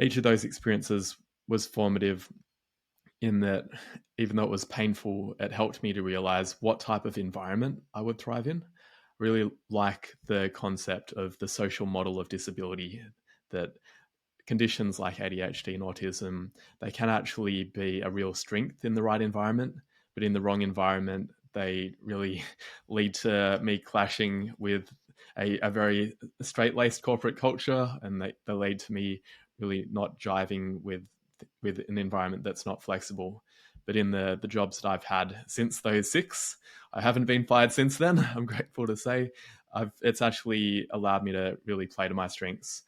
Each of those experiences was formative in that even though it was painful, it helped me to realize what type of environment I would thrive in. Really like the concept of the social model of disability, that conditions like ADHD and autism, they can actually be a real strength in the right environment, but in the wrong environment, they really lead to me clashing with a very straight-laced corporate culture, and they lead to me really not jiving with an environment that's not flexible. But in the jobs that I've had since those six, I haven't been fired since then. I'm grateful to say it's actually allowed me to really play to my strengths.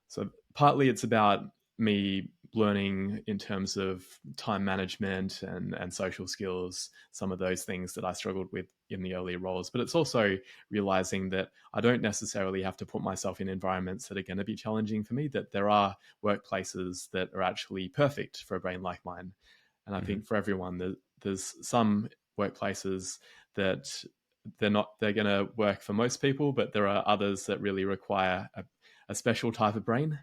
So partly it's about me learning in terms of time management and social skills, some of those things that I struggled with in the earlier roles. But it's also realizing that I don't necessarily have to put myself in environments that are going to be challenging for me, that there are workplaces that are actually perfect for a brain like mine. And I think for everyone, there's some workplaces that they're going to work for most people, but there are others that really require a special type of brain,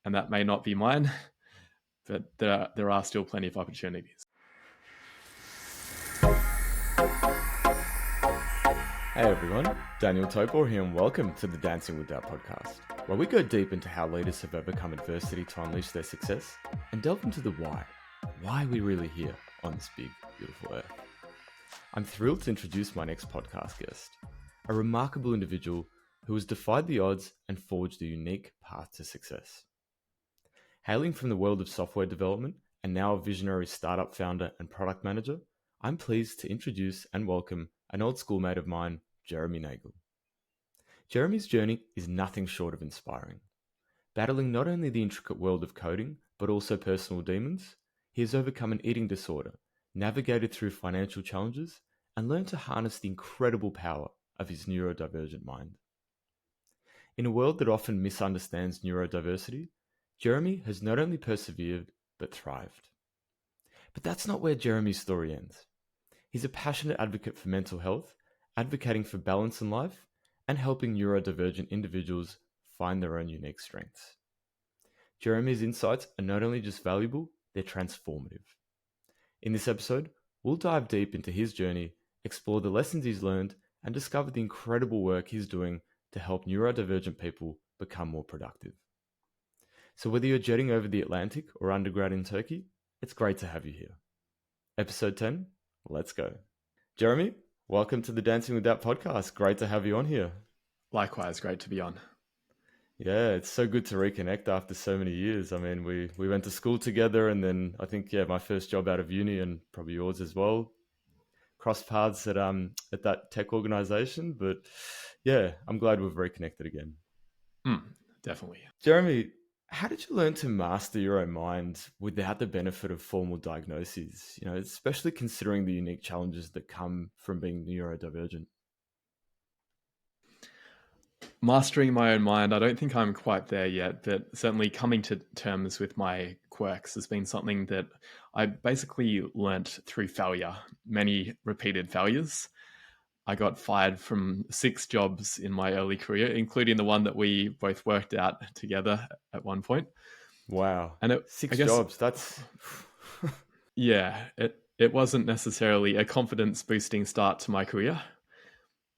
and that may not be mine, but there are still plenty of opportunities. Hey everyone, Daniel Topor here and welcome to the Dancing with Doubt podcast, where we go deep into how leaders have overcome adversity to unleash their success and delve into the why we're really here on this big, beautiful earth. I'm thrilled to introduce my next podcast guest, a remarkable individual who has defied the odds and forged a unique path to success. Hailing from the world of software development and now a visionary startup founder and product manager, I'm pleased to introduce and welcome an old schoolmate of mine, Jeremy Nagel. Jeremy's journey is nothing short of inspiring. Battling not only the intricate world of coding, but also personal demons, he has overcome an eating disorder, navigated through financial challenges, and learned to harness the incredible power of his neurodivergent mind. In a world that often misunderstands neurodiversity, Jeremy has not only persevered, but thrived. But that's not where Jeremy's story ends. He's a passionate advocate for mental health, advocating for balance in life, and helping neurodivergent individuals find their own unique strengths. Jeremy's insights are not only just valuable, they're transformative. In this episode, we'll dive deep into his journey, explore the lessons he's learned, and discover the incredible work he's doing to help neurodivergent people become more productive. So whether you're jetting over the Atlantic or undergrad in Turkey, it's great to have you here. Episode 10, let's go. Jeremy, welcome to the Dancing with Doubt podcast. Great to have you on here. Likewise, great to be on. Yeah, it's so good to reconnect after so many years. I mean, we went to school together, and then I think, my first job out of uni, and probably yours as well, crossed paths at that tech organization. But yeah, I'm glad we've reconnected again. Definitely. Jeremy, how did you learn to master your own mind without the benefit of formal diagnoses? Especially considering the unique challenges that come from being neurodivergent. Mastering my own mind, I don't think I'm quite there yet, but certainly coming to terms with my quirks has been something that I basically learnt through failure, many repeated failures. I got fired from 6 jobs in my early career, including the one that we both worked out together at one point. Wow. And 6 jobs, that's... Yeah, it wasn't necessarily a confidence boosting start to my career,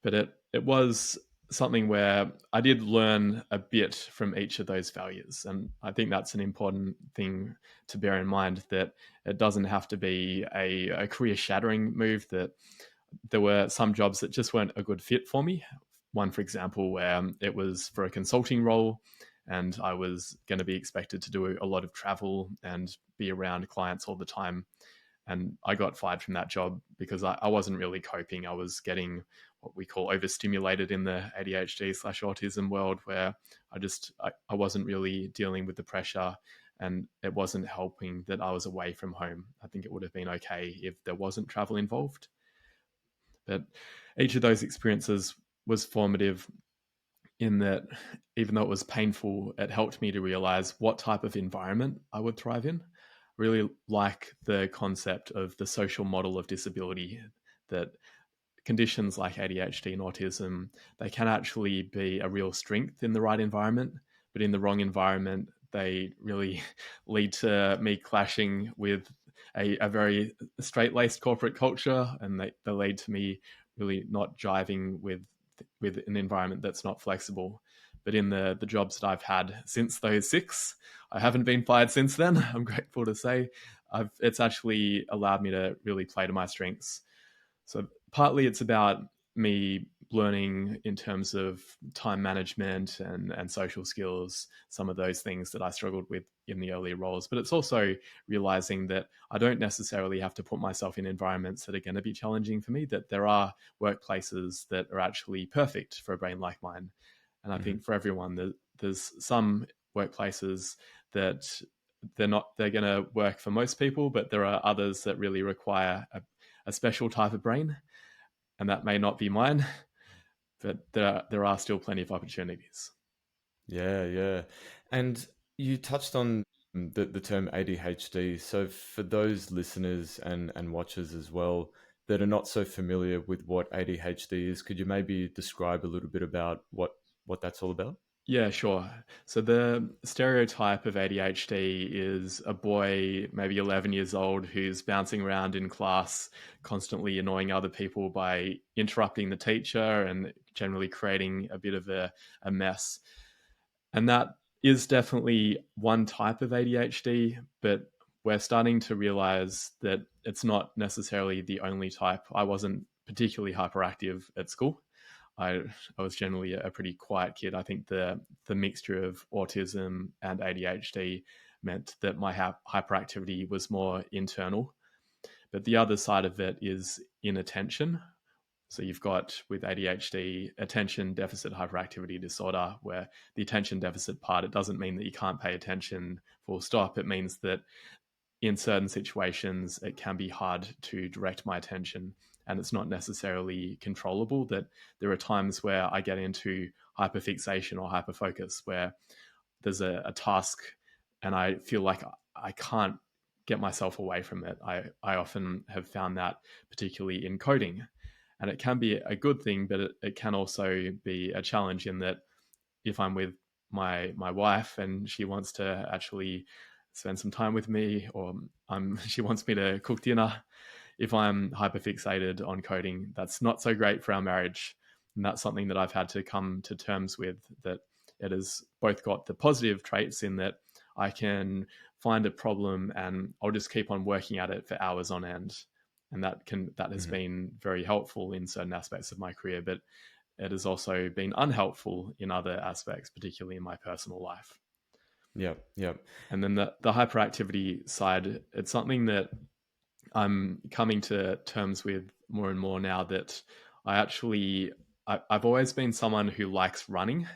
but it was something where I did learn a bit from each of those failures. And I think that's an important thing to bear in mind, that it doesn't have to be a career shattering move, that there were some jobs that just weren't a good fit for me. One, for example, where it was for a consulting role and I was going to be expected to do a lot of travel and be around clients all the time. And I got fired from that job because I wasn't really coping. I was getting what we call overstimulated in the ADHD/autism world, where I wasn't really dealing with the pressure, and it wasn't helping that I was away from home. I think it would have been okay if there wasn't travel involved. But each of those experiences was formative in that even though it was painful, it helped me to realize what type of environment I would thrive in. Really like the concept of the social model of disability, that conditions like ADHD and autism, they can actually be a real strength in the right environment, but in the wrong environment, they really lead to me clashing with a very straight-laced corporate culture, and they lead to me really not jiving with an environment that's not flexible. But in the jobs that I've had since those six, I haven't been fired since then. I'm grateful to say. It's actually allowed me to really play to my strengths. So partly it's about me learning in terms of time management and social skills, some of those things that I struggled with in the earlier roles. But it's also realizing that I don't necessarily have to put myself in environments that are going to be challenging for me, that there are workplaces that are actually perfect for a brain like mine. And I think for everyone, there's some workplaces that they're going to work for most people, but there are others that really require a special type of brain, and that may not be mine, but there are still plenty of opportunities. Yeah, yeah. And you touched on the term ADHD. So for those listeners and watchers as well that are not so familiar with what ADHD is, could you maybe describe a little bit about what that's all about? Yeah, sure. So the stereotype of ADHD is a boy, maybe 11 years old, who's bouncing around in class, constantly annoying other people by interrupting the teacher and generally creating a bit of a mess. And that is definitely one type of ADHD, but we're starting to realize that it's not necessarily the only type. I wasn't particularly hyperactive at school. I, I was generally a pretty quiet kid. I think the mixture of autism and ADHD meant that my hyperactivity was more internal. But the other side of it is inattention. So you've got with ADHD, attention deficit hyperactivity disorder, where the attention deficit part, it doesn't mean that you can't pay attention full stop. It means that in certain situations, it can be hard to direct my attention and it's not necessarily controllable. That there are times where I get into hyperfixation or hyperfocus where there's a task and I feel like I can't get myself away from it. I often have found that, particularly in coding. And it can be a good thing, but it can also be a challenge in that if I'm with my wife and she wants to actually spend some time with me, or she wants me to cook dinner, if I'm hyperfixated on coding, that's not so great for our marriage. And that's something that I've had to come to terms with, that it has both got the positive traits in that I can find a problem and I'll just keep on working at it for hours on end. And that has been very helpful in certain aspects of my career, but it has also been unhelpful in other aspects, particularly in my personal life. Yeah, yeah. And then the hyperactivity side, it's something that I'm coming to terms with more and more now, that I've always been someone who likes running,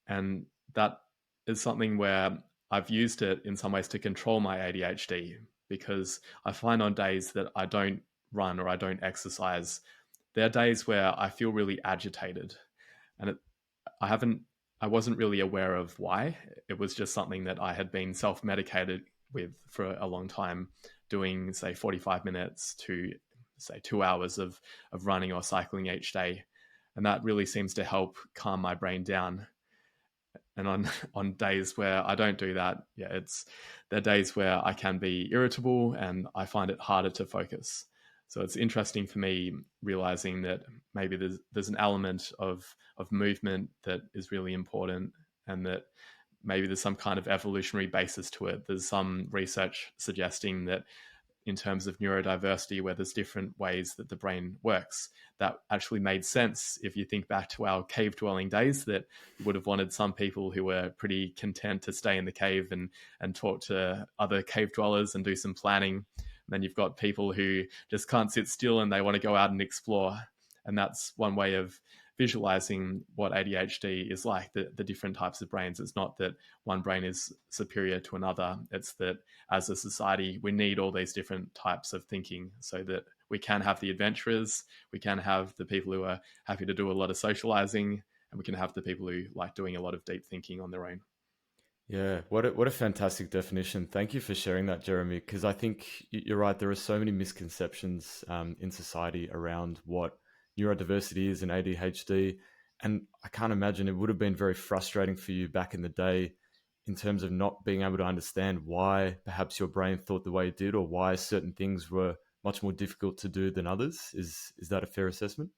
and that is something where I've used it in some ways to control my ADHD, because I find on days that I don't run or I don't exercise, there are days where I feel really agitated, and I haven't I wasn't really aware of why. It was just something that I had been self-medicated with for a long time, doing say 45 minutes to say 2 hours of running or cycling each day. And that really seems to help calm my brain down. And on days where I don't do that, yeah, there are days where I can be irritable and I find it harder to focus. So it's interesting for me realizing that maybe there's an element of movement that is really important, and that maybe there's some kind of evolutionary basis to it. There's some research suggesting that in terms of neurodiversity, where there's different ways that the brain works, that actually made sense if you think back to our cave dwelling days, that you would have wanted some people who were pretty content to stay in the cave and talk to other cave dwellers and do some planning. And then you've got people who just can't sit still and they want to go out and explore. And that's one way of visualizing what ADHD is like, the different types of brains. It's not that one brain is superior to another. It's that as a society, we need all these different types of thinking so that we can have the adventurers, we can have the people who are happy to do a lot of socializing, and we can have the people who like doing a lot of deep thinking on their own. Yeah, what a fantastic definition. Thank you for sharing that, Jeremy, because I think you're right. There are so many misconceptions in society around what neurodiversity is and ADHD. And I can't imagine it would have been very frustrating for you back in the day in terms of not being able to understand why perhaps your brain thought the way it did, or why certain things were much more difficult to do than others. Is that a fair assessment?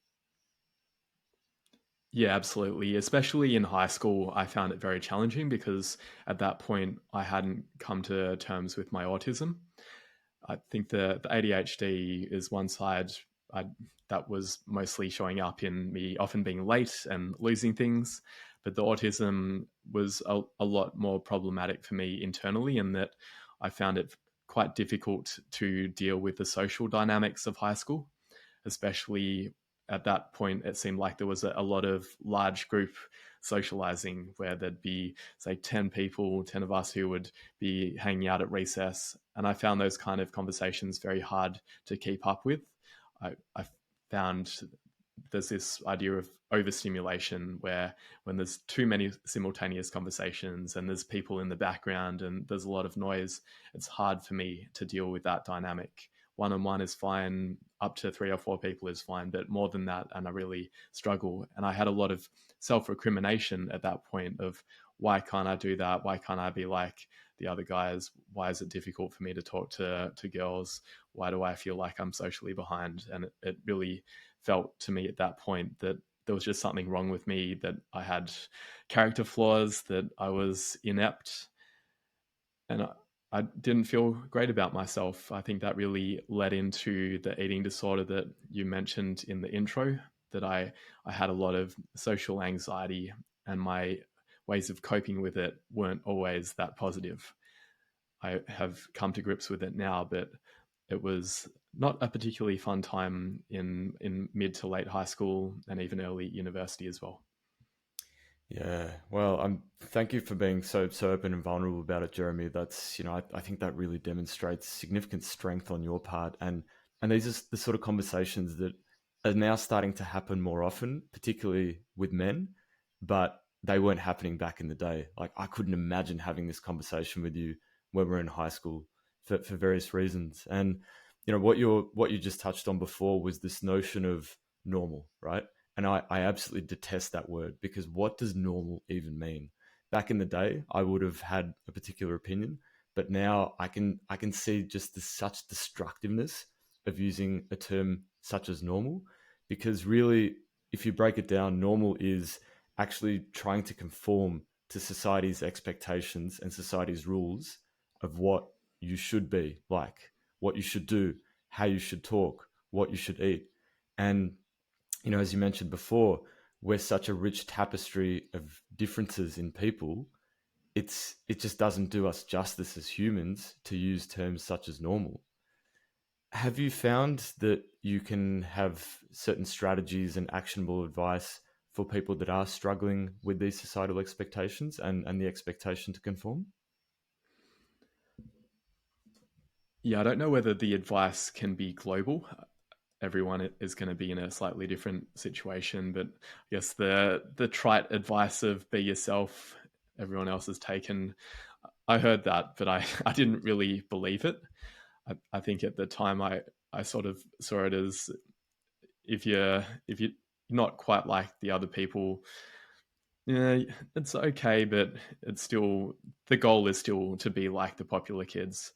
Yeah, absolutely. Especially in high school, I found it very challenging because at that point I hadn't come to terms with my autism. I think the ADHD is one side I, that was mostly showing up in me often being late and losing things. But the autism was a lot more problematic for me internally, in that I found it quite difficult to deal with the social dynamics of high school, especially at that point. It seemed like there was a lot of large group socializing where there'd be, say, 10 people, 10 of us who would be hanging out at recess. And I found those kind of conversations very hard to keep up with. I found there's this idea of overstimulation where when there's too many simultaneous conversations and there's people in the background and there's a lot of noise, it's hard for me to deal with that dynamic. One-on-one is fine, up to 3 or 4 people is fine, but more than that, and I really struggle. And I had a lot of self-recrimination at that point of, why can't I do that? Why can't I be like the other guys? Why is it difficult for me to talk to girls? Why do I feel like I'm socially behind? And it really felt to me at that point that there was just something wrong with me, that I had character flaws, that I was inept, and I didn't feel great about myself. I think that really led into the eating disorder that you mentioned in the intro, that I had a lot of social anxiety, and my ways of coping with it weren't always that positive. I have come to grips with it now, but it was not a particularly fun time in mid to late high school and even early university as well. Yeah, well, thank you for being so open and vulnerable about it, Jeremy. That's, I think that really demonstrates significant strength on your part, and these are the sort of conversations that are now starting to happen more often, particularly with men, but they weren't happening back in the day. Like, I couldn't imagine having this conversation with you when we were in high school for various reasons. And what you just touched on before was this notion of normal, right? And I absolutely detest that word, because what does normal even mean? Back in the day, I would have had a particular opinion, but now I can see just such destructiveness of using a term such as normal, because really, if you break it down, normal is actually trying to conform to society's expectations and society's rules of what you should be like, what you should do, how you should talk, what you should eat. And as you mentioned before, we're such a rich tapestry of differences in people. It just doesn't do us justice as humans to use terms such as normal. Have you found that you can have certain strategies and actionable advice for people that are struggling with these societal expectations and the expectation to conform? Yeah, I don't know whether the advice can be global. Everyone is going to be in a slightly different situation, but I guess the trite advice of be yourself, everyone else has taken. I heard that, but I didn't really believe it. I think at the time I sort of saw it as, if you're not quite like the other people, yeah, it's okay, but it's still, the goal is still to be like the popular kids.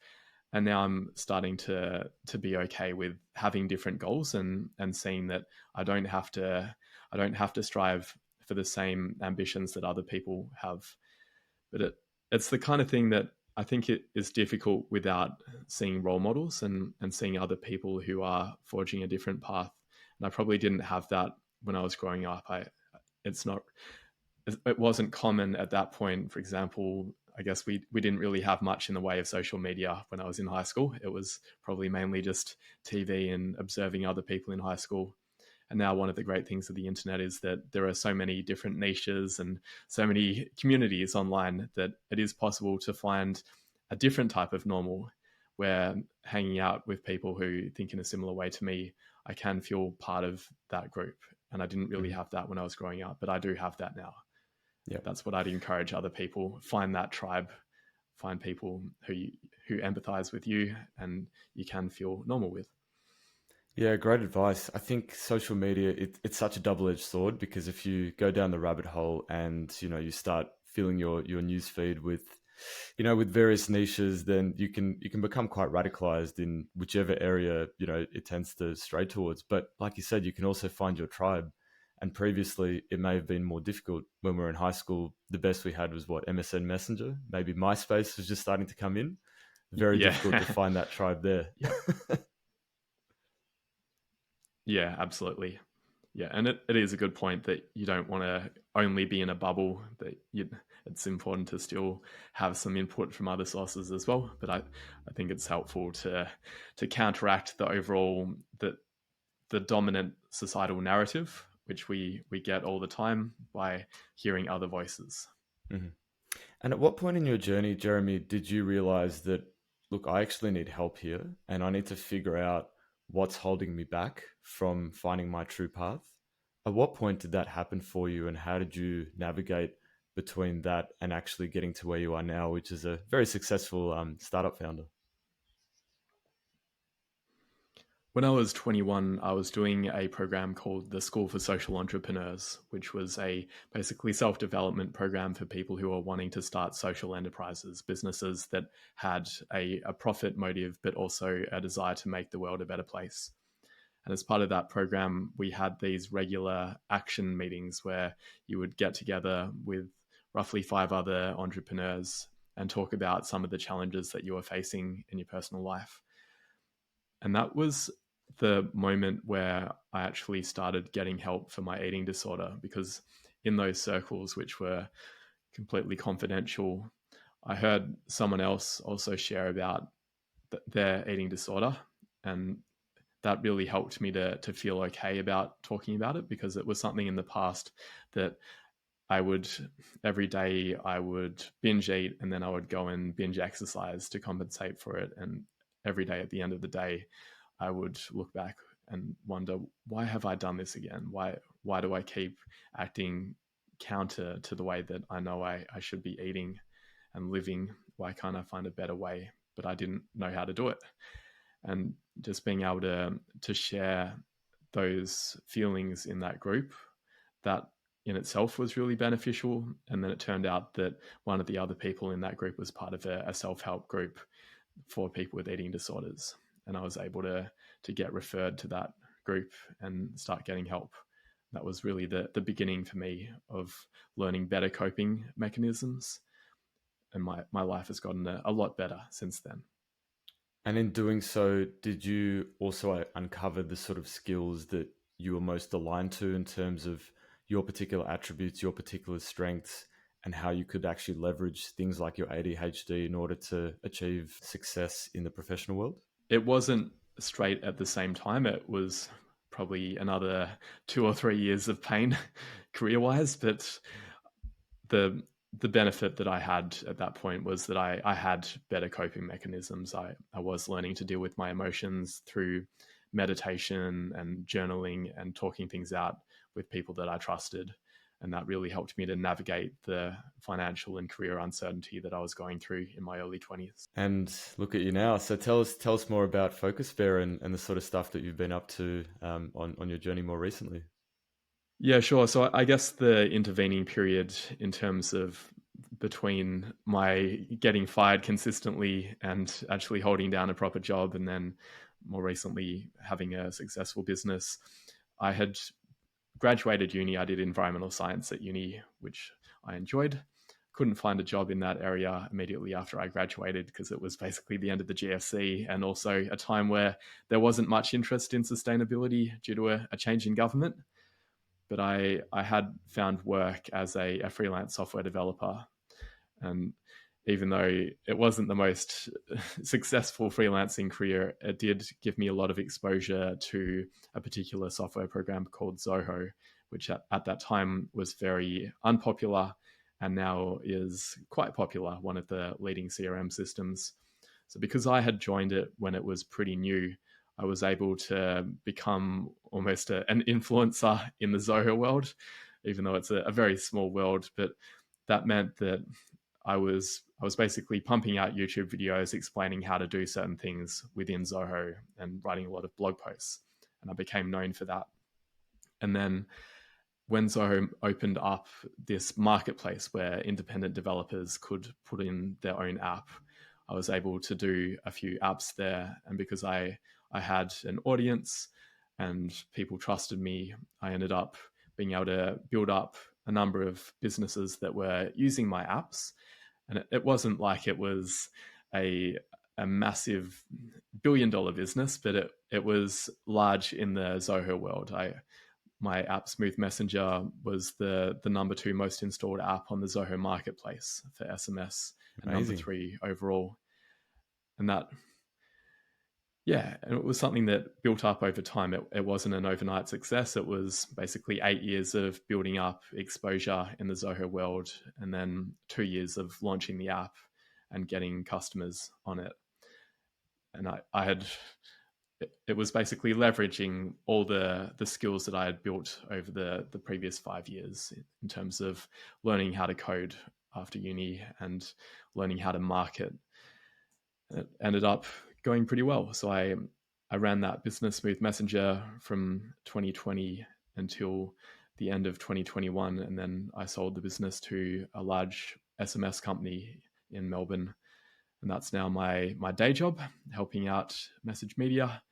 And now I'm starting to be okay with having different goals, and seeing that I don't have to I don't have to strive for the same ambitions that other people have. But it's the kind of thing that I think it is difficult without seeing role models, and seeing other people who are forging a different path. And I probably didn't have that when I was growing up. It's not it wasn't common at that point. For example, I guess we didn't really have much in the way of social media when I was in high school. It was probably mainly just TV and observing other people in high school. And now one of the great things of the internet is that there are so many different niches and so many communities online, that it is possible to find a different type of normal, where hanging out with people who think in a similar way to me, I can feel part of that group. And I didn't really Mm. have that when I was growing up, but I do have that now. Yeah. That's what I'd encourage other people: find that tribe, find people who empathize with you and you can feel normal with. Yeah, great advice. I think social media, it's such a double-edged sword, because if you go down the rabbit hole and you start filling your news feed with with various niches, then you can become quite radicalized in whichever area, it tends to stray towards. But like you said, you can also find your tribe. And previously, it may have been more difficult. When we were in high school, the best we had was MSN Messenger. Maybe MySpace was just starting to come in. Very Yeah. difficult to find that tribe there. Yeah. Yeah, absolutely. Yeah, and it is a good point that you don't want to only be in a bubble, that it's important to still have some input from other sources as well. But I think it's helpful to counteract the overall the dominant societal narrative, which we get all the time, by hearing other voices. Mhm. And at what point in your journey, Jeremy, did you realize that, look, I actually need help here and I need to figure out what's holding me back from finding my true path? At what point did that happen for you, and how did you navigate between that and actually getting to where you are now, which is a very successful startup founder? When I was 21, I was doing a program called the School for Social Entrepreneurs, which was a basically self-development program for people who are wanting to start social enterprises, businesses that had a profit motive, but also a desire to make the world a better place. And as part of that program, we had these regular action meetings where you would get together with roughly 5 other entrepreneurs and talk about some of the challenges that you are facing in your personal life. And that was the moment where I actually started getting help for my eating disorder, because in those circles, which were completely confidential, I heard someone else also share about their eating disorder. And that really helped me to feel okay about talking about it, because it was something in the past that I would, every day I would binge eat, and then I would go and binge exercise to compensate for it. And every day at the end of the day, I would look back and wonder, why have I done this again? Why do I keep acting counter to the way that I know I should be eating and living? Why can't I find a better way? But I didn't know how to do it. And just being able to share those feelings in that group, that in itself was really beneficial. And then it turned out that one of the other people in that group was part of a self-help group for people with eating disorders. And I was able to get referred to that group and start getting help. That was really the beginning for me of learning better coping mechanisms. And my life has gotten a lot better since then. And in doing so, did you also uncover the sort of skills that you were most aligned to in terms of your particular attributes, your particular strengths, and how you could actually leverage things like your ADHD in order to achieve success in the professional world? It wasn't straight at the same time. It was probably another 2 or 3 years of pain career wise. But the benefit that I had at that point was that I had better coping mechanisms. I was learning to deal with my emotions through meditation and journaling and talking things out with people that I trusted. And that really helped me to navigate the financial and career uncertainty that I was going through in my early 20s. And look at you now. So tell us more about Focus Bear and the sort of stuff that you've been up to on your journey more recently. Yeah, sure. So I guess the intervening period in terms of between my getting fired consistently and actually holding down a proper job, and then more recently having a successful business, I had graduated uni. I did environmental science at uni, which I enjoyed. Couldn't find a job in that area immediately after I graduated, because it was basically the end of the GFC, and also a time where there wasn't much interest in sustainability due to a change in government. But I had found work as a freelance software developer. And even though it wasn't the most successful freelancing career, it did give me a lot of exposure to a particular software program called Zoho, which at that time was very unpopular and now is quite popular, one of the leading CRM systems. So because I had joined it when it was pretty new, I was able to become almost an influencer in the Zoho world, even though it's a very small world. But that meant that I was basically pumping out YouTube videos explaining how to do certain things within Zoho and writing a lot of blog posts. And I became known for that. And then when Zoho opened up this marketplace where independent developers could put in their own app, I was able to do a few apps there. And because I had an audience and people trusted me, I ended up being able to build up a number of businesses that were using my apps. And it wasn't like it was a massive $1 billion business, but it was large in the Zoho world. My app Smooth Messenger was the number 2 most installed app on the Zoho marketplace for SMS, and number Amazing. 3 overall. And that, yeah, and it was something that built up over time. It wasn't an overnight success. It was basically 8 years of building up exposure in the Zoho world, and then 2 years of launching the app and getting customers on it. And I had it was basically leveraging all the skills that I had built over the previous 5 years in terms of learning how to code after uni and learning how to market. It ended up going pretty well. So I ran that business Smooth Messenger from 2020 until the end of 2021, and then I sold the business to a large SMS company in Melbourne, and that's now my day job, helping out Message Media.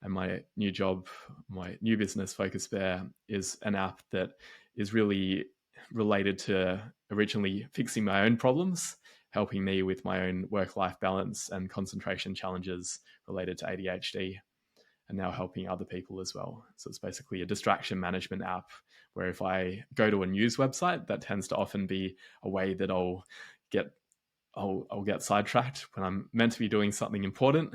And my new job, my new business Focus Bear, is an app that is really related to originally fixing my own problems, helping me with my own work-life balance and concentration challenges related to ADHD, and now helping other people as well. So it's basically a distraction management app where if I go to a news website, that tends to often be a way that I'll get sidetracked when I'm meant to be doing something important.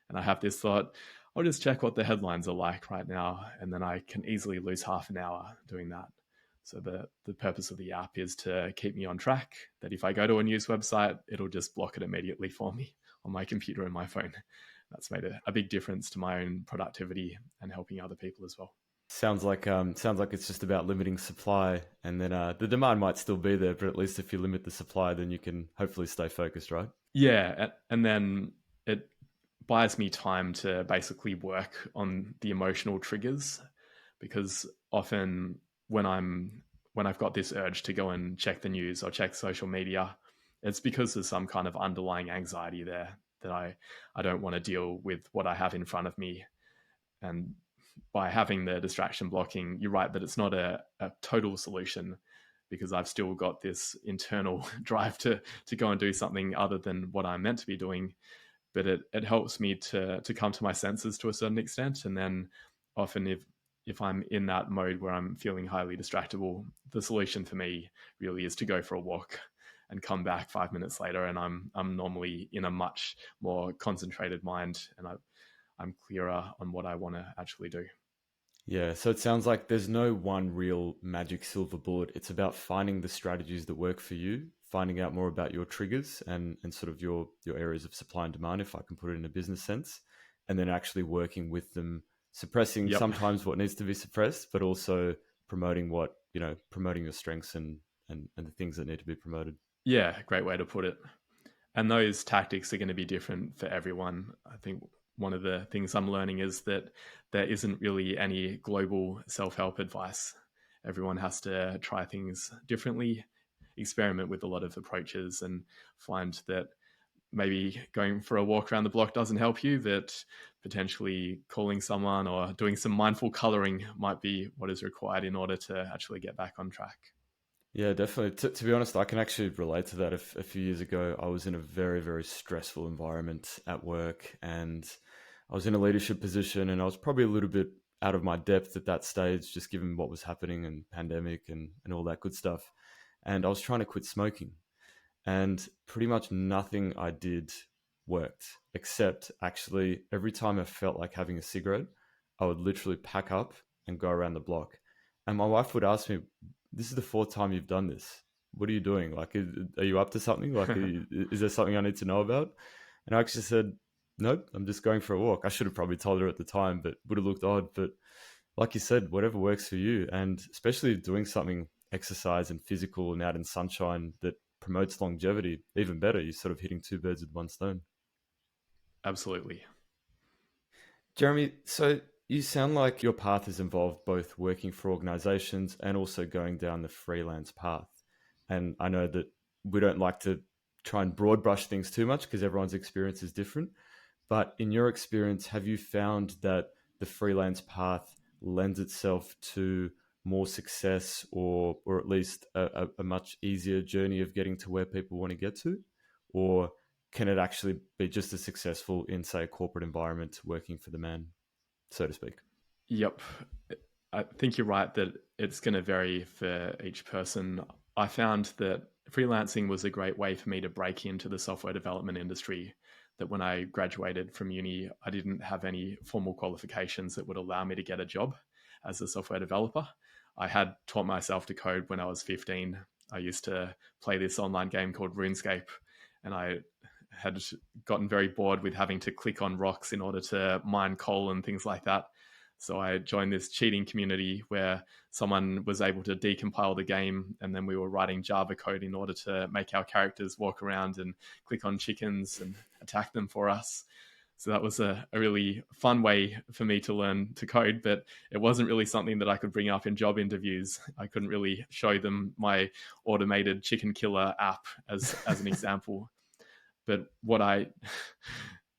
And I have this thought, I'll just check what the headlines are like right now, and then I can easily lose half an hour doing that. So the purpose of the app is to keep me on track, that if I go to a news website, it'll just block it immediately for me on my computer and my phone. That's made a big difference to my own productivity and helping other people as well. Sounds like it's just about limiting supply, and then the demand might still be there, but at least if you limit the supply, then you can hopefully stay focused, right? Yeah, and then it buys me time to basically work on the emotional triggers, because often when I've got this urge to go and check the news or check social media, it's because there's some kind of underlying anxiety there that I don't want to deal with what I have in front of me. And by having the distraction blocking, you're right that it's not a total solution, because I've still got this internal drive to go and do something other than what I'm meant to be doing. But it helps me to come to my senses to a certain extent. And then often if I'm in that mode where I'm feeling highly distractible, the solution for me really is to go for a walk and come back 5 minutes later, and I'm normally in a much more concentrated mind, and I'm clearer on what I want to actually do. Yeah, so it sounds like there's no one real magic silver bullet. It's about finding the strategies that work for you, finding out more about your triggers and sort of your areas of supply and demand, if I can put it in a business sense, and then actually working with them, suppressing Yep. sometimes what needs to be suppressed, but also promoting promoting your strengths and the things that need to be promoted. Yeah, great way to put it. And those tactics are going to be different for everyone. I think one of the things I'm learning is that there isn't really any global self-help advice. Everyone has to try things differently, experiment with a lot of approaches, and find that maybe going for a walk around the block doesn't help you, that potentially calling someone or doing some mindful coloring might be what is required in order to actually get back on track. Yeah, definitely. To be honest, I can actually relate to that. A few years ago, I was in a very, very stressful environment at work, and I was in a leadership position, and I was probably a little bit out of my depth at that stage, just given what was happening and pandemic and all that good stuff. And I was trying to quit smoking, and pretty much nothing I did worked, except actually every time I felt like having a cigarette, I would literally pack up and go around the block. And my wife would ask me, "This is the fourth time you've done this. What are you doing? Like, are you up to something? Like, is there something I need to know about?" And I actually said, "Nope, I'm just going for a walk." I should have probably told her at the time, but would have looked odd. But like you said, whatever works for you, and especially doing something exercise and physical and out in sunshine that promotes longevity, even better. You're sort of hitting two birds with one stone. Absolutely. Jeremy, so You sound like your path has involved both working for organizations and also going down the freelance path. And I know that we don't like to try and broad brush things too much because everyone's experience is different. But in your experience, have you found that the freelance path lends itself to more success or at least a much easier journey of getting to where people want to get to? Or can it actually be just as successful in, say, a corporate environment working for the man, so to speak? Yep. I think you're right that it's going to vary for each person. I found that freelancing was a great way for me to break into the software development industry. That when I graduated from uni, I didn't have any formal qualifications that would allow me to get a job as a software developer. I had taught myself to code when I was 15. I used to play this online game called RuneScape, and I had gotten very bored with having to click on rocks in order to mine coal and things like that. So I joined this cheating community where someone was able to decompile the game, and then we were writing Java code in order to make our characters walk around and click on chickens and attack them for us. So that was a really fun way for me to learn to code, but it wasn't really something that I could bring up in job interviews. I couldn't really show them my automated chicken killer app as an example. But what I,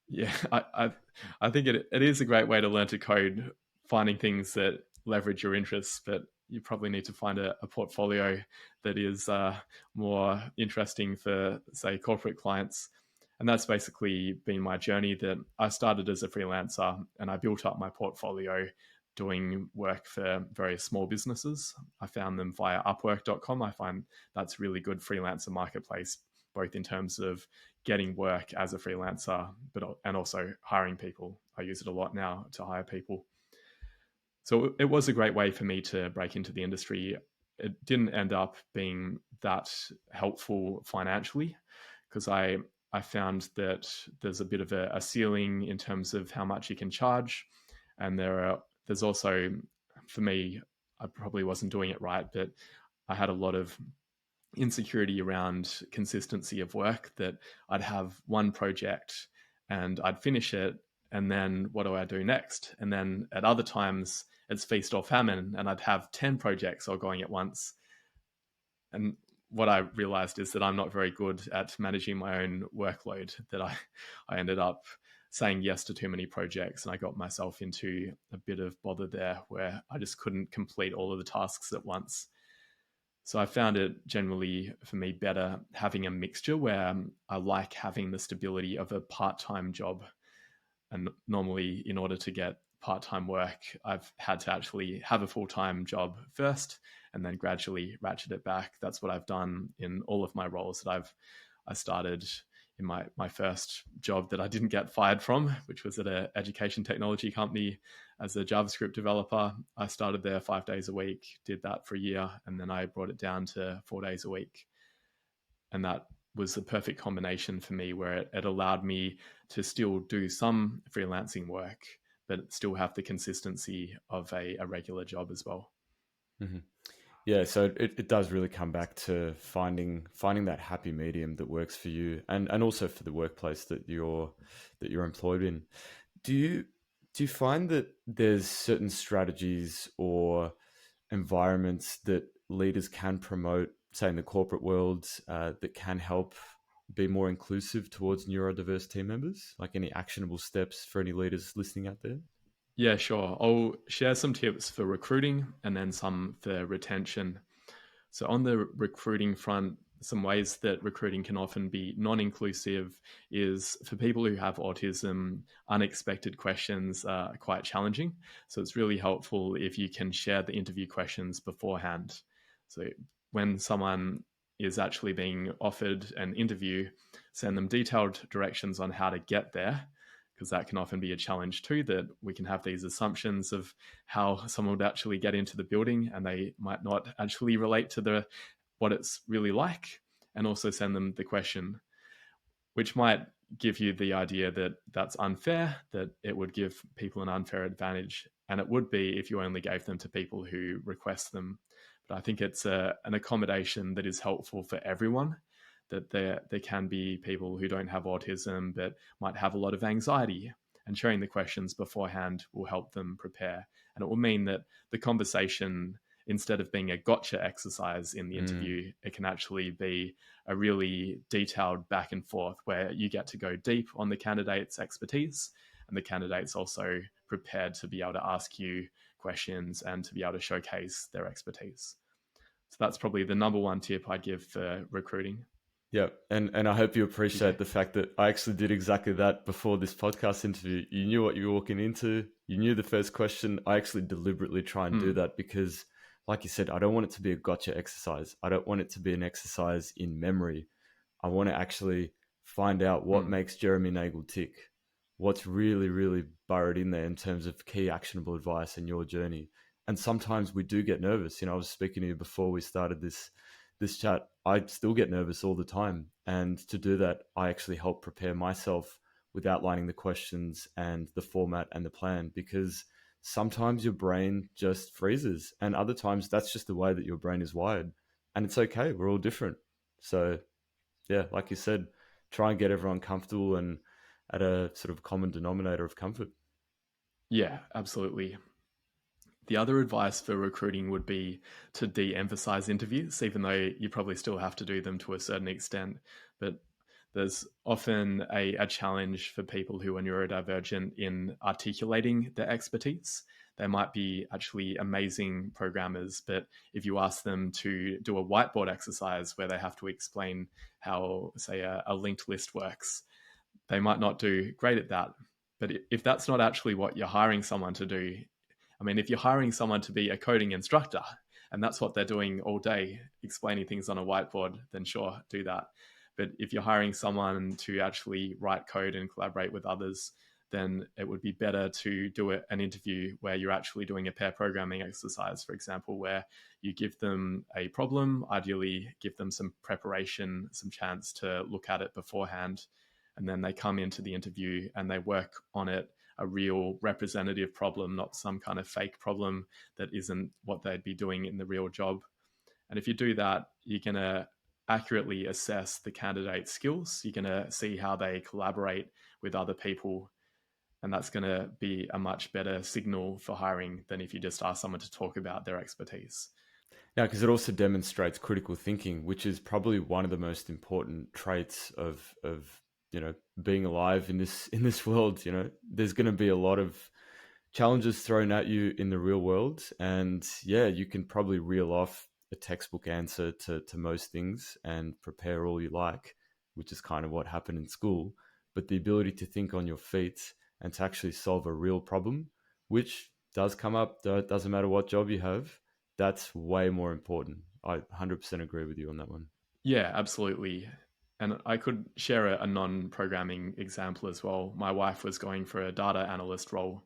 yeah, I think it is a great way to learn to code, finding things that leverage your interests, but you probably need to find a portfolio that is more interesting for, say, corporate clients. And that's basically been my journey. That I started as a freelancer and I built up my portfolio doing work for various small businesses. I found them via upwork.com. I find that's really good freelancer marketplace, both in terms of getting work as a freelancer, and also hiring people. I use it a lot now to hire people. So it was a great way for me to break into the industry. It didn't end up being that helpful financially because I found that there's a bit of a ceiling in terms of how much you can charge, and there's also, for me, I probably wasn't doing it right, but I had a lot of insecurity around consistency of work. That I'd have one project and I'd finish it, and then what do I do next? And then at other times it's feast or famine, and I'd have 10 projects all going at once. And what I realized is that I'm not very good at managing my own workload, that I ended up saying yes to too many projects, and I got myself into a bit of bother there where I just couldn't complete all of the tasks at once. So I found it generally for me better having a mixture where I like having the stability of a part-time job. And normally, in order to get part-time work, I've had to actually have a full-time job first and then gradually ratchet it back. That's what I've done in all of my roles that I started in my first job that I didn't get fired from, which was at an education technology company as a JavaScript developer. I started there 5 days a week, did that for a year, and then I brought it down to 4 days a week. And that was the perfect combination for me, where it allowed me to still do some freelancing work, but still have the consistency of a regular job as well. Mm-hmm. Yeah, so it does really come back to finding that happy medium that works for you and also for the workplace that you're employed in. Do you find that there's certain strategies or environments that leaders can promote, say in the corporate world, that can help be more inclusive towards neurodiverse team members? Like any actionable steps for any leaders listening out there? Yeah, sure. I'll share some tips for recruiting and then some for retention. So, on the recruiting front, some ways that recruiting can often be non inclusive is for people who have autism, unexpected questions are quite challenging. So, it's really helpful if you can share the interview questions beforehand. So, when someone is actually being offered an interview, send them detailed directions on how to get there, because that can often be a challenge too, that we can have these assumptions of how someone would actually get into the building and they might not actually relate to what it's really like. And also send them the question, which might give you the idea that that's unfair, that it would give people an unfair advantage. And it would be if you only gave them to people who request them. But I think it's an accommodation that is helpful for everyone, that there can be people who don't have autism but might have a lot of anxiety, And sharing the questions beforehand will help them prepare. And it will mean that the conversation, instead of being a gotcha exercise in the Mm. interview, it can actually be a really detailed back and forth where you get to go deep on the candidate's expertise, and the candidate's also prepared to be able to ask you questions and to be able to showcase their expertise. So that's probably the number one tip I'd give for recruiting. Yeah, and I hope you Yeah. appreciate the fact that I actually did exactly that before this podcast interview. You knew what you were walking into. You knew the first question. I actually deliberately try and do Mm, that because, like you said, I don't want it to be a gotcha exercise. I don't want it to be an exercise in memory. I want to actually find out what mm. makes Jeremy Nagel tick, what's really, really burrowed in there in terms of key actionable advice in your journey. And sometimes we do get nervous. I was speaking to you before we started this chat. I still get nervous all the time. And to do that, I actually help prepare myself with outlining the questions and the format and the plan, because sometimes your brain just freezes, and other times that's just the way that your brain is wired. And it's okay. We're all different. So yeah, like you said, try and get everyone comfortable and at a sort of common denominator of comfort. Yeah, absolutely. The other advice for recruiting would be to de emphasize interviews, even though you probably still have to do them to a certain extent. But there's often a challenge for people who are neurodivergent in articulating their expertise. They might be actually amazing programmers, but if you ask them to do a whiteboard exercise where they have to explain how, say, a linked list works, they might not do great at that. But if that's not actually what you're hiring someone to do, I mean, if you're hiring someone to be a coding instructor and that's what they're doing all day, explaining things on a whiteboard, then sure, do that. But if you're hiring someone to actually write code and collaborate with others, then it would be better to do an interview where you're actually doing a pair programming exercise, for example, where you give them a problem, ideally give them some preparation, some chance to look at it beforehand, and then they come into the interview and they work on it, a real representative problem, not some kind of fake problem that isn't what they'd be doing in the real job. And if you do that, you're going to accurately assess the candidate's skills. You're going to see how they collaborate with other people. And that's going to be a much better signal for hiring than if you just ask someone to talk about their expertise. Now, because it also demonstrates critical thinking, which is probably one of the most important traits of being alive in this world. There's going to be a lot of challenges thrown at you in the real world, and yeah, you can probably reel off a textbook answer to most things and prepare all you like, which is kind of what happened in school. But the ability to think on your feet and to actually solve a real problem, which does come up, doesn't matter what job you have, that's way more important. I 100% agree with you on that one. Yeah, absolutely. And I could share a non programming example as well. My wife was going for a data analyst role,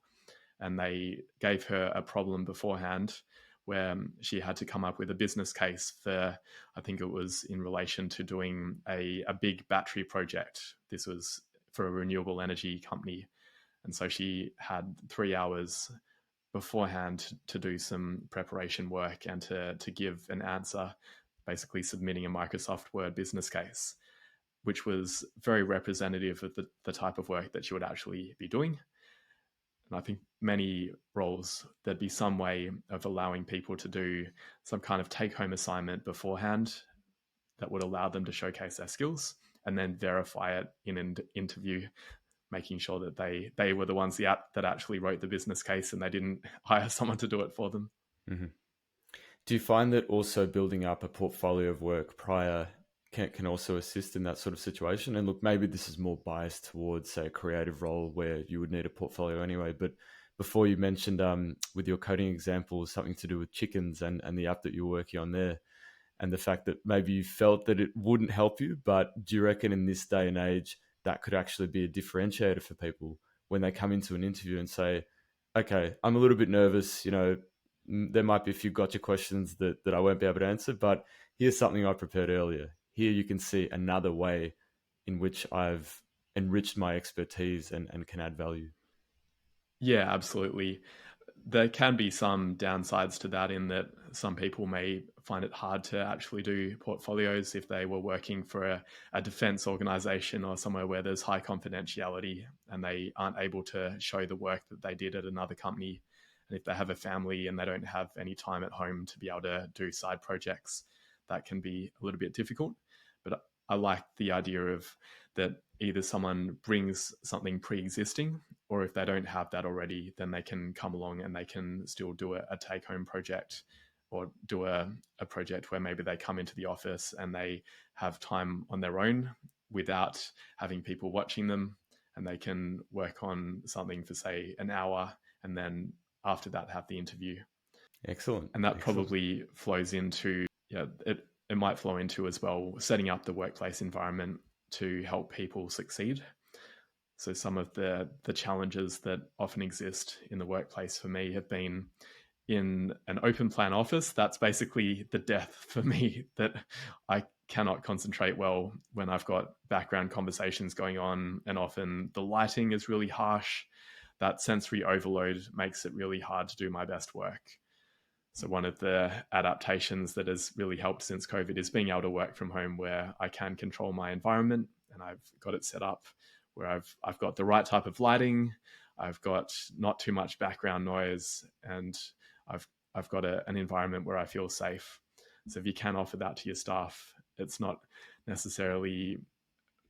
and they gave her a problem beforehand where she had to come up with a business case for, I think it was in relation to doing a big battery project. This was for a renewable energy company. And so she had 3 hours beforehand to do some preparation work and to give an answer, basically submitting a Microsoft Word business case, which was very representative of the type of work that she would actually be doing. And I think many roles, there'd be some way of allowing people to do some kind of take home assignment beforehand that would allow them to showcase their skills and then verify it in an interview, making sure that they were the ones that actually wrote the business case and they didn't hire someone to do it for them. Mm-hmm. Do you find that also building up a portfolio of work prior can also assist in that sort of situation? And look, maybe this is more biased towards, say, a creative role where you would need a portfolio anyway. But before you mentioned with your coding example, something to do with chickens and the app that you're working on there, and the fact that maybe you felt that it wouldn't help you. But do you reckon in this day and age that could actually be a differentiator for people when they come into an interview and say, okay, I'm a little bit nervous, there might be a few gotcha questions that I won't be able to answer, but here's something I prepared earlier. Here you can see another way in which I've enriched my expertise and can add value. Yeah, absolutely. There can be some downsides to that, in that some people may find it hard to actually do portfolios if they were working for a defense organization or somewhere where there's high confidentiality, and they aren't able to show the work that they did at another company. And if they have a family and they don't have any time at home to be able to do side projects, that can be a little bit difficult. But I like the idea of that either someone brings something pre-existing, or if they don't have that already, then they can come along and they can still do a take-home project, or do a project where maybe they come into the office and they have time on their own without having people watching them, and they can work on something for, say, an hour, and then after that have the interview. Excellent. And that Excellent. probably flows into, it might flow into as well setting up the workplace environment to help people succeed. So some of the challenges that often exist in the workplace for me have been, in an open plan office, that's basically the death for me, that I cannot concentrate well when I've got background conversations going on, and often the lighting is really harsh. That sensory overload makes it really hard to do my best work. So one of the adaptations that has really helped since COVID is being able to work from home, where I can control my environment, and I've got it set up where I've got the right type of lighting, I've got not too much background noise, and I've got an environment where I feel safe. So if you can offer that to your staff, it's not necessarily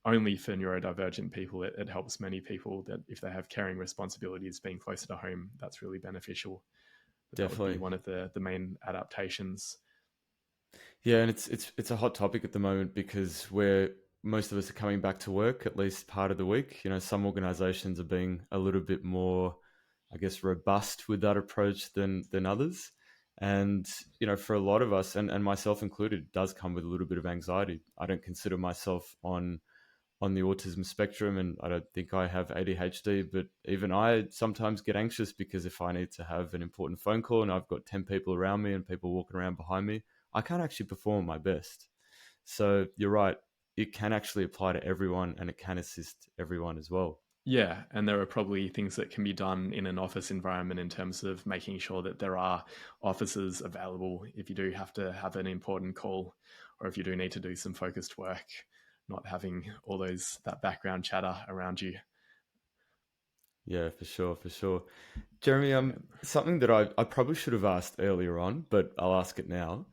only for neurodivergent people. It helps many people, that if they have caring responsibilities, being closer to home, that's really beneficial. But that would be Definitely. one of the main adaptations. Yeah, and it's a hot topic at the moment because we're most of us are coming back to work at least part of the week. You know, some organizations are being a little bit more, I guess, robust with that approach than others. And, you know, for a lot of us, and myself included, it does come with a little bit of anxiety. I don't consider myself on the autism spectrum, and I don't think I have ADHD, but even I sometimes get anxious because if I need to have an important phone call and I've got 10 people around me and people walking around behind me, I can't actually perform my best. So you're right, it can actually apply to everyone and it can assist everyone as well. Yeah, and there are probably things that can be done in an office environment in terms of making sure that there are officers available if you do have to have an important call, or if you do need to do some focused work, not having all that background chatter around you. Yeah, for sure, for sure. Jeremy, Yeah. something that I probably should have asked earlier on, but I'll ask it now.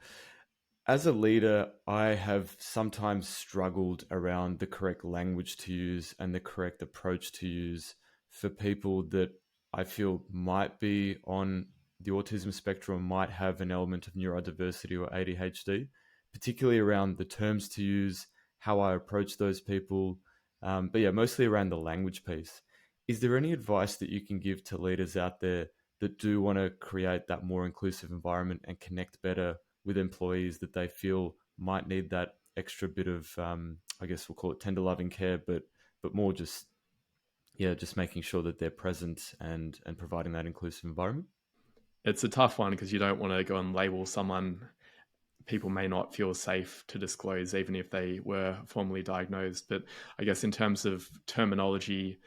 As a leader, I have sometimes struggled around the correct language to use and the correct approach to use for people that I feel might be on the autism spectrum, might have an element of neurodiversity or ADHD, particularly around the terms to use, how I approach those people. But yeah, mostly around the language piece. Is there any advice that you can give to leaders out there that do want to create that more inclusive environment and connect better with employees that they feel might need that extra bit of, I guess we'll call it tender loving care, but more just, yeah, just making sure that they're present and providing that inclusive environment? It's a tough one because you don't want to go and label someone. People may not feel safe to disclose, even if they were formally diagnosed. But I guess in terms of terminology,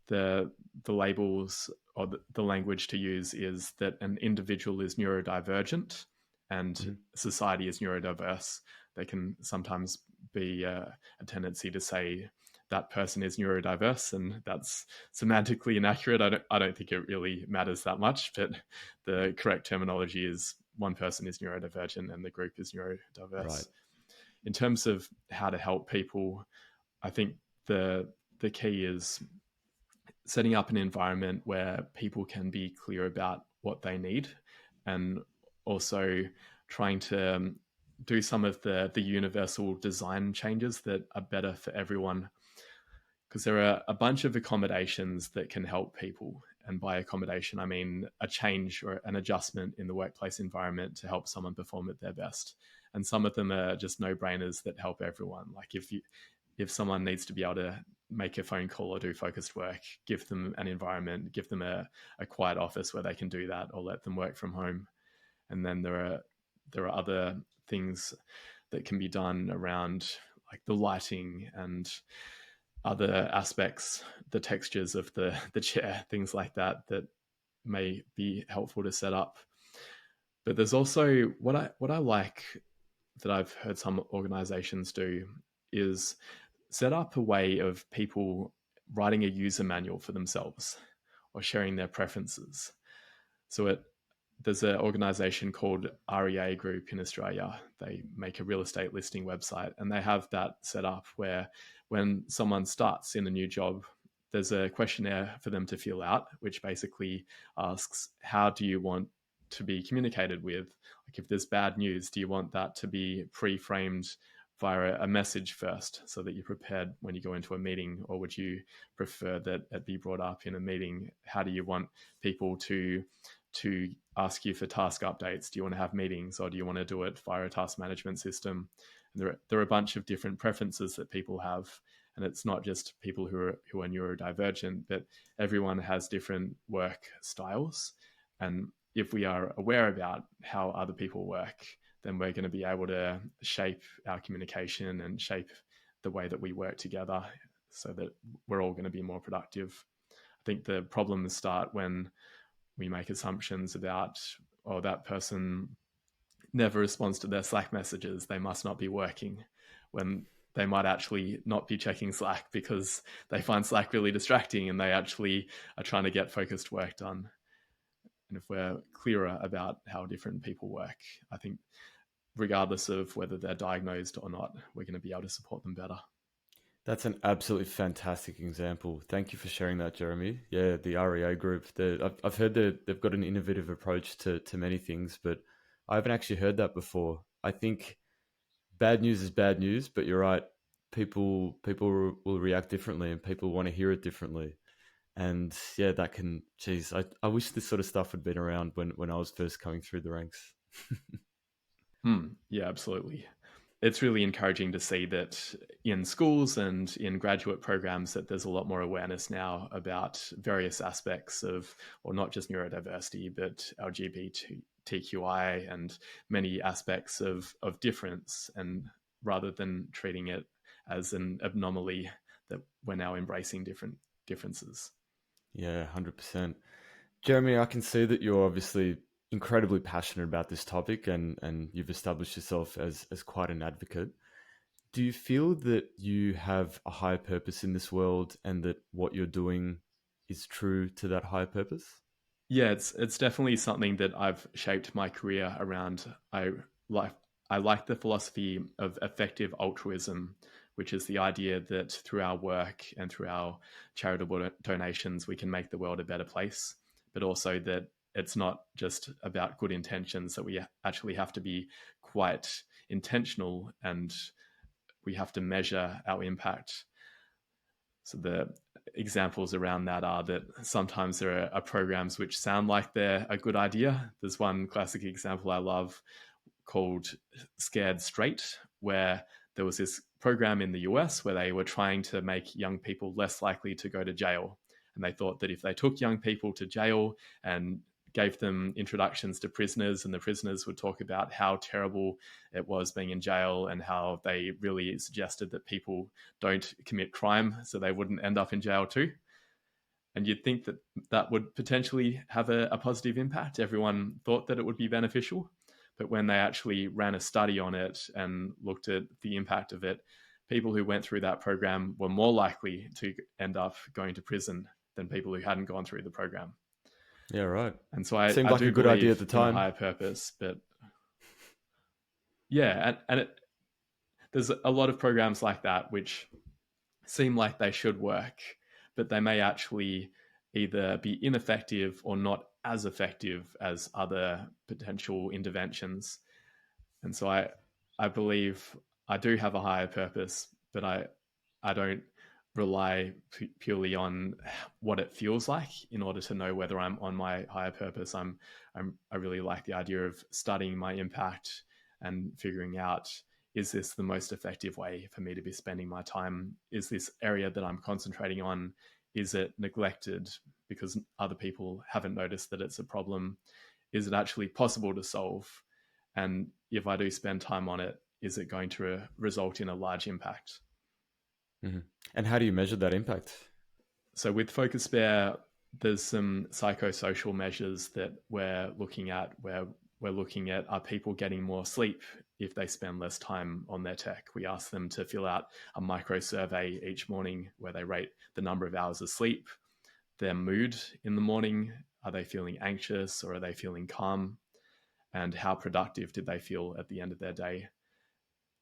the labels, or the language to use, is that an individual is neurodivergent and Mm-hmm. society is neurodiverse. There can sometimes be a tendency to say that person is neurodiverse, and that's semantically inaccurate. I don't think it really matters that much, but the correct terminology is one person is neurodivergent and the group is Right. neurodiverse. In terms of how to help people, I think the key is setting up an environment where people can be clear about what they need, and also trying to do some of the universal design changes that are better for everyone, because there are a bunch of accommodations that can help people. And by accommodation, I mean a change or an adjustment in the workplace environment to help someone perform at their best. And some of them are just no brainers that help everyone. Like if someone needs to be able to make a phone call or do focused work, give them an environment, give them a quiet office where they can do that, or let them work from home. And then there are other things that can be done around, like the lighting and other aspects, the textures of the chair, things like that, that may be helpful to set up. But there's also what I like that I've heard some organizations do is set up a way of people writing a user manual for themselves or sharing their preferences. So there's an organization called REA Group in Australia. They make a real estate listing website, and they have that set up where when someone starts in a new job, there's a questionnaire for them to fill out, which basically asks, how do you want to be communicated with? Like, if there's bad news, do you want that to be pre-framed via a message first so that you're prepared when you go into a meeting, or would you prefer that it be brought up in a meeting? How do you want people to ask you for task updates? Do you want to have meetings, or do you want to do it via a task management system? And there are a bunch of different preferences that people have, and it's not just people who are neurodivergent, but everyone has different work styles. And if we are aware about how other people work, then we're going to be able to shape our communication and shape the way that we work together so that we're all going to be more productive. I think the problems start when we make assumptions about, oh, that person never responds to their Slack messages, they must not be working, when they might actually not be checking Slack because they find Slack really distracting and they actually are trying to get focused work done. And if we're clearer about how different people work, I think regardless of whether they're diagnosed or not, we're going to be able to support them better. That's an absolutely fantastic example. Thank you for sharing that, Jeremy. Yeah, the REA group, I've heard that they've got an innovative approach to many things, but I haven't actually heard that before. I think bad news is bad news, but you're right. People will react differently, and people want to hear it differently. And yeah, that can, geez, I wish this sort of stuff had been around when I was first coming through the ranks. Yeah, absolutely. It's really encouraging to see that in schools and in graduate programs that there's a lot more awareness now about various aspects of, or not just neurodiversity, but LGBTQI and many aspects of difference. And rather than treating it as an anomaly, that we're now embracing different differences. Yeah, 100%. Jeremy, I can see that you're obviously incredibly passionate about this topic, and you've established yourself as quite an advocate. Do you feel that you have a higher purpose in this world and that what you're doing is true to that higher purpose? Yeah, it's definitely something that I've shaped my career around. Like I like the philosophy of effective altruism, which is the idea that through our work and through our charitable donations, we can make the world a better place, but also that it's not just about good intentions, that we actually have to be quite intentional and we have to measure our impact. So the examples around that are that sometimes there are programs which sound like they're a good idea. There's one classic example I love called Scared Straight, where there was this program in the US where they were trying to make young people less likely to go to jail. And they thought that if they took young people to jail and gave them introductions to prisoners, and the prisoners would talk about how terrible it was being in jail and how they really suggested that people don't commit crime so they wouldn't end up in jail too. And you'd think that that would potentially have a positive impact. Everyone thought that it would be beneficial. But when they actually ran a study on it and looked at the impact of it, people who went through that program were more likely to end up going to prison than people who hadn't gone through the program. Yeah, right. And so Seemed I like a do good idea at believe the in a time. higher purpose, but yeah, there's a lot of programs like that which seem like they should work, but they may actually either be ineffective or not as effective as other potential interventions. And so I believe I do have a higher purpose, but I don't rely purely on what it feels like in order to know whether I'm on my higher purpose. I really like the idea of studying my impact and figuring out, is this the most effective way for me to be spending my time? Is this area that I'm concentrating on, is it neglected because other people haven't noticed that it's a problem? Is it actually possible to solve? And if I do spend time on it, is it going to result in a large impact? Mm-hmm. And how do you measure that impact? So with Focus Bear, there's some psychosocial measures that we're looking at where we're looking at, are people getting more sleep if they spend less time on their tech? We ask them to fill out a micro survey each morning where they rate the number of hours of sleep, their mood in the morning. Are they feeling anxious or are they feeling calm? And how productive did they feel at the end of their day?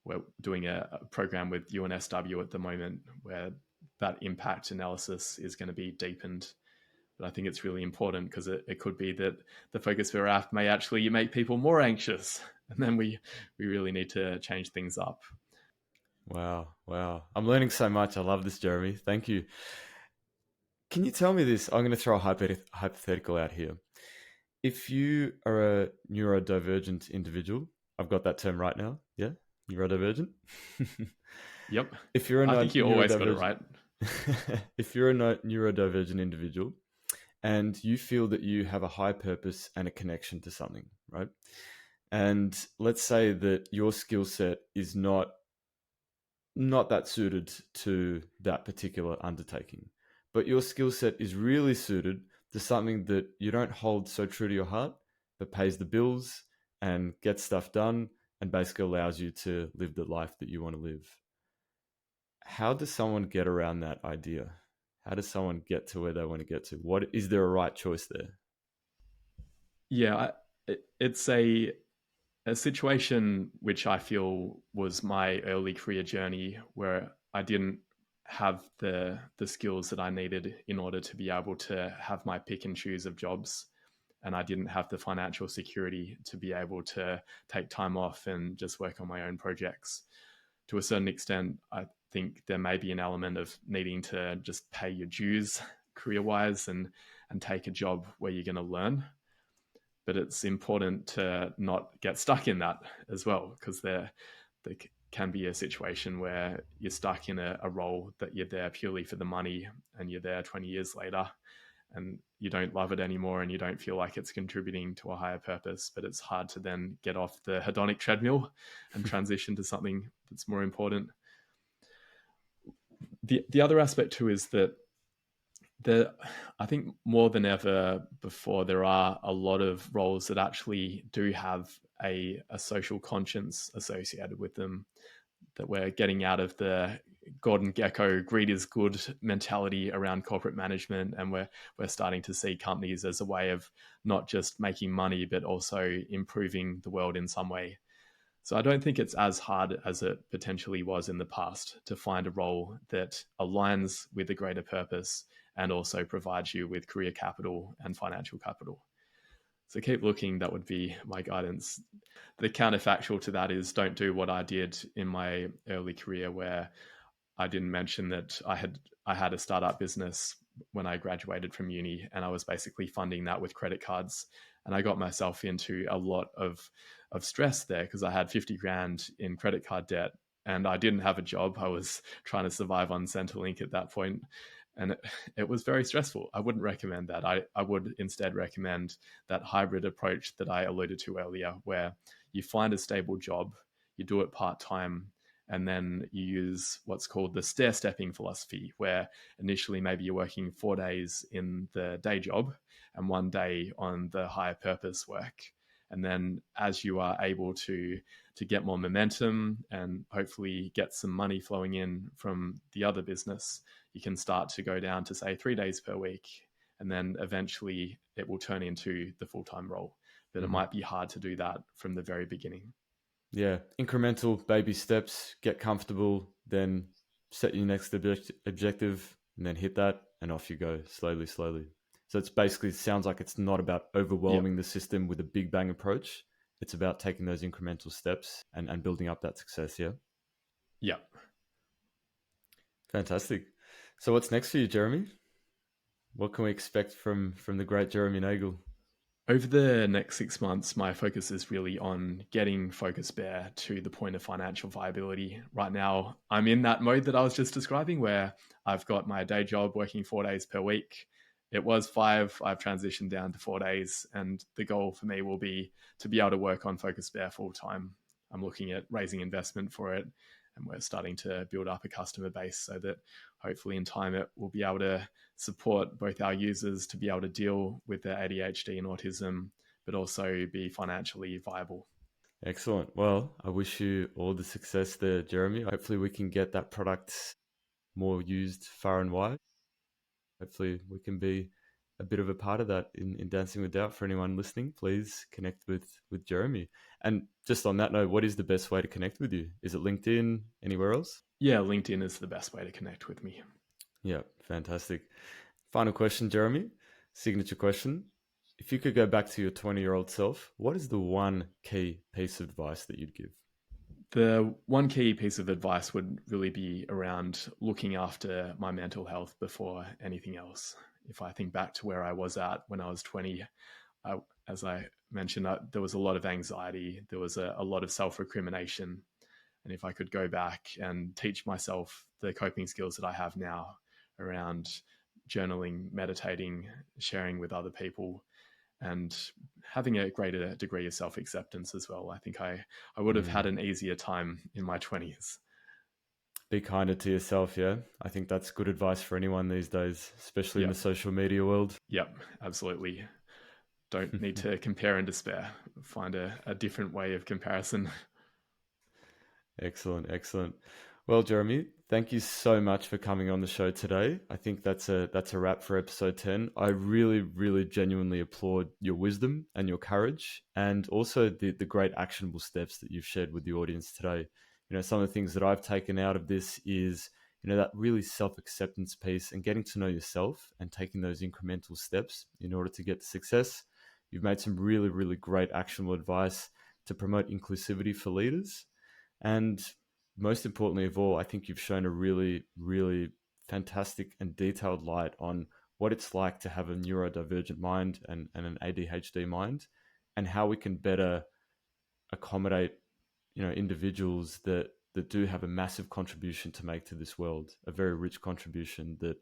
We're doing a program with UNSW at the moment where that impact analysis is going to be deepened. But I think it's really important because it could be that the Focus Bear app may actually make people more anxious. And then we really need to change things up. Wow. I'm learning so much. I love this, Jeremy. Thank you. Can you tell me this? I'm going to throw a hypothetical out here. If you are a neurodivergent individual, I've got that term right now. Yeah, neurodivergent. Yep. If you're a I think you always got it right. If you're a neurodivergent individual and you feel that you have a high purpose and a connection to something, right? And let's say that your skill set is not that suited to that particular undertaking, but your skill set is really suited to something that you don't hold so true to your heart, but pays the bills and gets stuff done and basically allows you to live the life that you want to live. How does someone get around that idea? How does someone get to where they want to get to? What is there a right choice there? Yeah, it's a situation which I feel was my early career journey where I didn't have the skills that I needed in order to be able to have my pick and choose of jobs. And I didn't have the financial security to be able to take time off and just work on my own projects. To a certain extent, I think there may be an element of needing to just pay your dues career-wise and take a job where you're going to learn. But it's important to not get stuck in that as well, because there can be a situation where you're stuck in a role that you're there purely for the money and you're there 20 years later and you don't love it anymore and you don't feel like it's contributing to a higher purpose. But it's hard to then get off the hedonic treadmill and transition to something that's more important. The other aspect too is that I think more than ever before, there are a lot of roles that actually do have a social conscience associated with them, that we're getting out of the Gordon Gekko greed is good mentality around corporate management, and we're starting to see companies as a way of not just making money but also improving the world in some way. So I don't think it's as hard as it potentially was in the past to find a role that aligns with a greater purpose and also provides you with career capital and financial capital. So keep looking. That would be my guidance. The counterfactual to that is don't do what I did in my early career, where I didn't mention that I had a startup business when I graduated from uni, and I was basically funding that with credit cards. And I got myself into a lot of stress there because I had 50 grand in credit card debt and I didn't have a job. I was trying to survive on Centrelink at that point. And it was very stressful. I wouldn't recommend that. I would instead recommend that hybrid approach that I alluded to earlier, where you find a stable job, you do it part-time, and then you use what's called the stair-stepping philosophy, where initially maybe you're working 4 days in the day job and 1 day on the higher purpose work. And then as you are able to get more momentum and hopefully get some money flowing in from the other business, you can start to go down to say 3 days per week. And then eventually it will turn into the full-time role. But it might be hard to do that from the very beginning. Yeah, incremental baby steps, get comfortable, then set your next objective and then hit that and off you go slowly. So it's basically, it sounds like it's not about overwhelming the system with a big bang approach. It's about taking those incremental steps and building up that success. Yeah. Yeah. Fantastic. So what's next for you, Jeremy? What can we expect from the great Jeremy Nagel? Over the next 6 months, my focus is really on getting Focus Bear to the point of financial viability. Right now, I'm in that mode that I was just describing, where I've got my day job working 4 days per week. It was 5. I've transitioned down to 4 days. And the goal for me will be to be able to work on Focus Bear full time. I'm looking at raising investment for it and we're starting to build up a customer base so that hopefully in time it will be able to support both our users to be able to deal with their ADHD and autism, but also be financially viable. Excellent. Well, I wish you all the success there, Jeremy. Hopefully we can get that product more used far and wide. Hopefully we can be a bit of a part of that in Dancing with Doubt. For anyone listening, please connect with Jeremy. And just on that note, what is the best way to connect with you? Is it LinkedIn? Anywhere else? Yeah, LinkedIn is the best way to connect with me. Yeah, fantastic. Final question, Jeremy. Signature question. If you could go back to your 20-year-old self, what is the one key piece of advice that you'd give? The one key piece of advice would really be around looking after my mental health before anything else. If I think back to where I was at when I was 20, as I mentioned, there was a lot of anxiety. There was a lot of self-recrimination. And if I could go back and teach myself the coping skills that I have now around journaling, meditating, sharing with other people, and having a greater degree of self-acceptance as well, I think I would have had an easier time in my 20s. Be kinder to yourself, yeah? I think that's good advice for anyone these days, especially in Yep. the social media world. Yep, absolutely. Don't need to compare and despair. Find a different way of comparison. Excellent, excellent. Well, Jeremy, thank you so much for coming on the show today. I think that's a wrap for episode 10. I really, really genuinely applaud your wisdom and your courage, and also the great actionable steps that you've shared with the audience today. You know, some of the things that I've taken out of this is, you know, that really self-acceptance piece and getting to know yourself and taking those incremental steps in order to get to success. You've made some really, really great actionable advice to promote inclusivity for leaders. And most importantly of all, I think you've shown a really, really fantastic and detailed light on what it's like to have a neurodivergent mind and an ADHD mind, and how we can better accommodate, you know, individuals that do have a massive contribution to make to this world, a very rich contribution that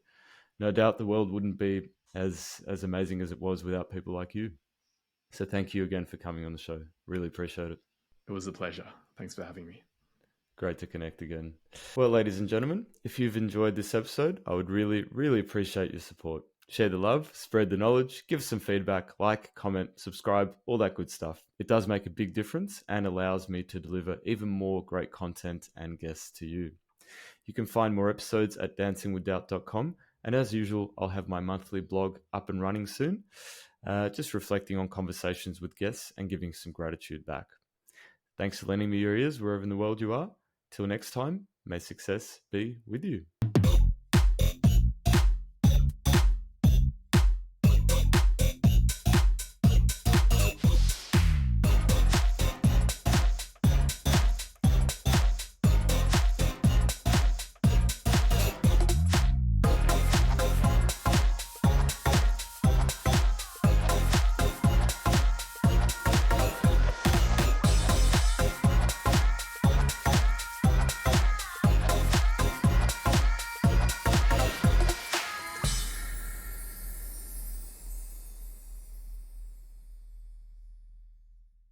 no doubt the world wouldn't be as amazing as it was without people like you. So thank you again for coming on the show. Really appreciate it. It was a pleasure. Thanks for having me. Great to connect again. Well, ladies and gentlemen, if you've enjoyed this episode, I would really, really appreciate your support. Share the love, spread the knowledge, give some feedback, like, comment, subscribe, all that good stuff. It does make a big difference and allows me to deliver even more great content and guests to you. You can find more episodes at dancingwithdoubt.com. And as usual, I'll have my monthly blog up and running soon, just reflecting on conversations with guests and giving some gratitude back. Thanks for lending me your ears wherever in the world you are. Till next time, may success be with you.